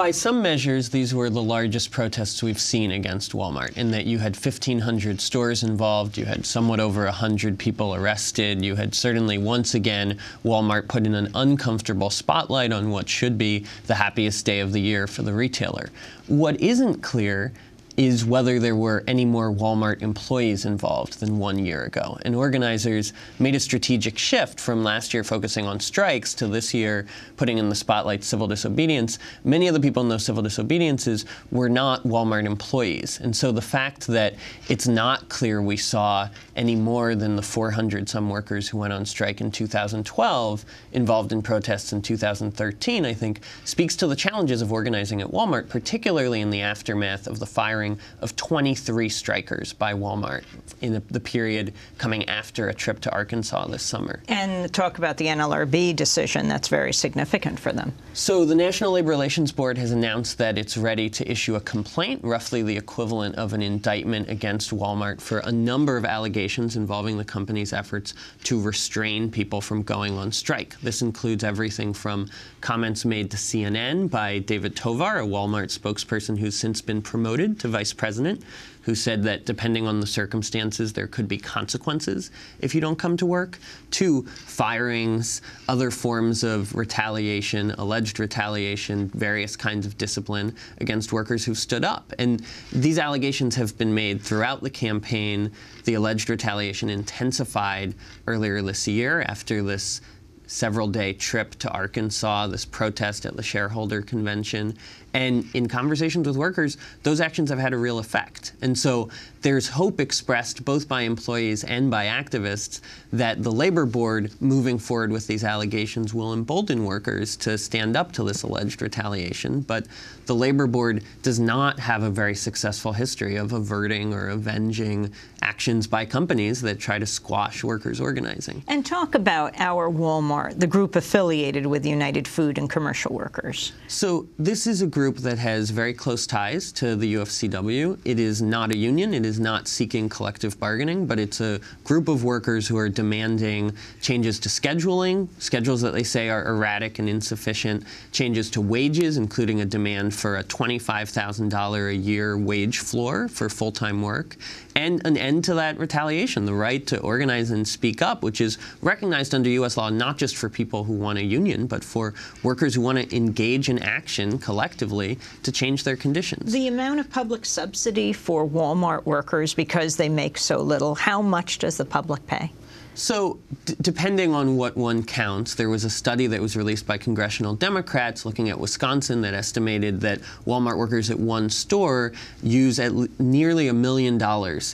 By some measures, these were the largest protests we've seen against Walmart, in that you had 1,500 stores involved, you had somewhat over 100 people arrested, you had certainly once again Walmart put in an uncomfortable spotlight on what should be the happiest day of the year for the retailer. What isn't clear is whether there were any more Walmart employees involved than 1 year ago. And organizers made a strategic shift from last year focusing on strikes to this year putting in the spotlight civil disobedience. Many of the people in those civil disobediences were not Walmart employees. And so the fact that it's not clear we saw any more than the 400-some workers who went on strike in 2012 involved in protests in 2013, I think, speaks to the challenges of organizing at Walmart, particularly in the aftermath of the firing of 23 strikers by Walmart in the period coming after a trip to Arkansas this summer. And talk about the NLRB decision. That's very significant for them. So the National Labor Relations Board has announced that it's ready to issue a complaint, roughly the equivalent of an indictment against Walmart, for a number of allegations involving the company's efforts to restrain people from going on strike. This includes everything from comments made to CNN by David Tovar, a Walmart spokesperson who's since been promoted to vice president, who said that depending on the circumstances, there could be consequences if you don't come to work, to firings, other forms of retaliation, alleged retaliation, various kinds of discipline against workers who stood up. And these allegations have been made throughout the campaign. The alleged retaliation intensified earlier this year after this several-day trip to Arkansas, this protest at the shareholder convention. And in conversations with workers, those actions have had a real effect. And so there's hope expressed both by employees and by activists that the Labor Board, moving forward with these allegations, will embolden workers to stand up to this alleged retaliation. But the Labor Board does not have a very successful history of averting or avenging actions by companies that try to squash workers' organizing. And talk about OurWalmart, the group affiliated with United Food and Commercial Workers. So this is a group that has very close ties to the UFCW. It is not a union. It is not seeking collective bargaining, but it's a group of workers who are demanding changes to scheduling, schedules that they say are erratic and insufficient, changes to wages, including a demand for a $25,000 a year wage floor for full-time work, and an end to that retaliation, the right to organize and speak up, which is recognized under U.S. law not just for people who want a union, but for workers who want to engage in action collectively to change their conditions. The amount of public subsidy for Walmart workers, because they make so little, how much does the public pay? So depending on what one counts, there was a study that was released by congressional Democrats looking at Wisconsin that estimated that Walmart workers at one store use nearly $1 million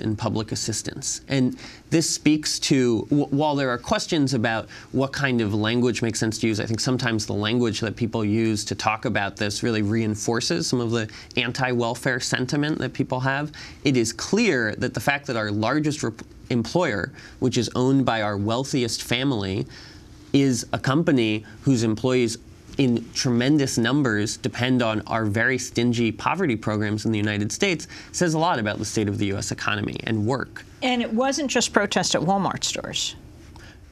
in public assistance. And this speaks to, while there are questions about what kind of language makes sense to use, I think sometimes the language that people use to talk about this really reinforces some of the anti-welfare sentiment that people have. It is clear that the fact that our largest employer, which is owned by our wealthiest family, is a company whose employees in tremendous numbers depend on our very stingy poverty programs in the United States, says a lot about the state of the U.S. economy and work. And it wasn't just protests at Walmart stores.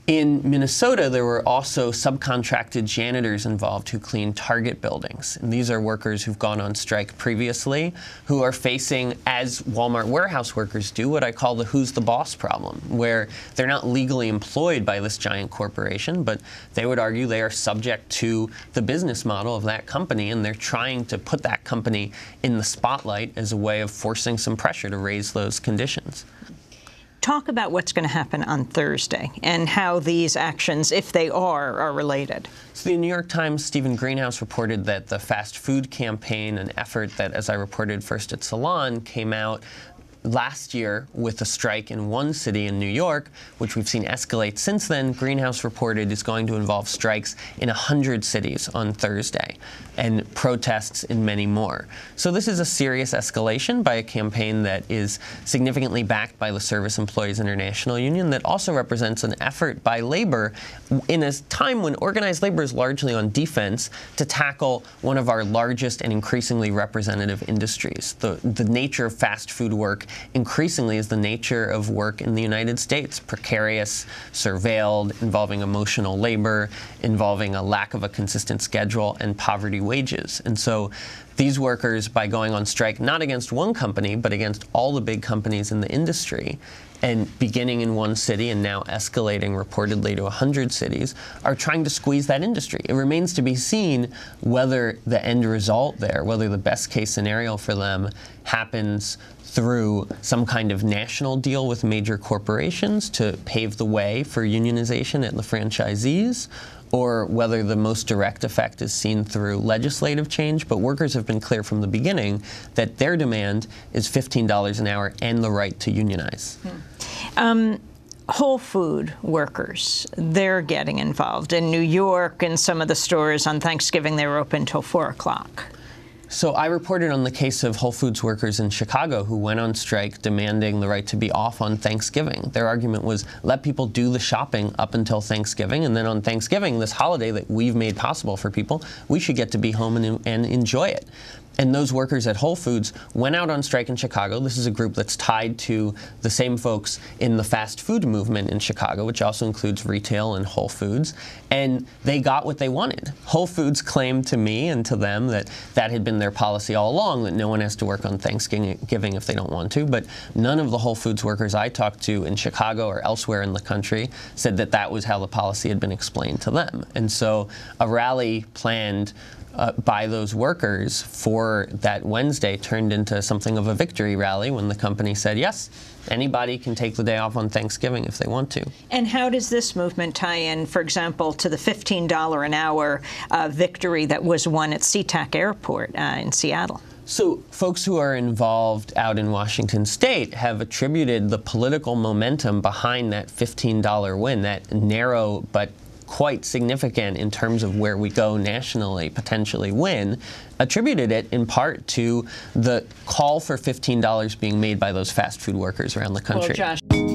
In Minnesota, there were also subcontracted janitors involved who clean Target buildings. And these are workers who've gone on strike previously, who are facing, as Walmart warehouse workers do, what I call the who's the boss problem, where they're not legally employed by this giant corporation, but they would argue they are subject to the business model of that company, and they're trying to put that company in the spotlight as a way of forcing some pressure to raise those conditions. Talk about what's going to happen on Thursday and how these actions, if they are related. So the New York Times' Stephen Greenhouse reported that the fast food campaign, an effort that, as I reported first at Salon, came out last year with a strike in one city in New York, which we've seen escalate since then. Greenhouse reported is going to involve strikes in 100 cities on Thursday and protests in many more. So this is a serious escalation by a campaign that is significantly backed by the Service Employees International Union, that also represents an effort by labor in a time when organized labor is largely on defense to tackle one of our largest and increasingly representative industries. The nature of fast food work increasingly is the nature of work in the United States: precarious, surveilled, involving emotional labor, involving a lack of a consistent schedule, and poverty wages. And so these workers, by going on strike not against one company, but against all the big companies in the industry, and beginning in one city and now escalating reportedly to 100 cities, are trying to squeeze that industry. It remains to be seen whether the end result there, whether the best case scenario for them happens through some kind of national deal with major corporations to pave the way for unionization at the franchisees, or whether the most direct effect is seen through legislative change. But workers have been clear from the beginning that their demand is $15 an hour and the right to unionize. Whole food workers, they're getting involved. In New York, in some of the stores on Thanksgiving, they were open till 4 o'clock. So I reported on the case of Whole Foods workers in Chicago who went on strike demanding the right to be off on Thanksgiving. Their argument was, let people do the shopping up until Thanksgiving, and then on Thanksgiving, this holiday that we've made possible for people, we should get to be home and enjoy it. And those workers at Whole Foods went out on strike in Chicago. This is a group that's tied to the same folks in the fast food movement in Chicago, which also includes retail and Whole Foods. And they got what they wanted. Whole Foods claimed to me and to them that that had been their policy all along, that no one has to work on Thanksgiving if they don't want to. But none of the Whole Foods workers I talked to in Chicago or elsewhere in the country said that that was how the policy had been explained to them. And so a rally planned by those workers for that Wednesday turned into something of a victory rally when the company said, yes, anybody can take the day off on Thanksgiving if they want to. And how does this movement tie in, for example, to the $15 an hour victory that was won at SeaTac Airport in Seattle? So folks who are involved out in Washington State have attributed the political momentum behind that $15 win, that narrow but quite significant in terms of where we go nationally, potentially win, attributed it in part to the call for $15 being made by those fast food workers around the country. Well, Josh.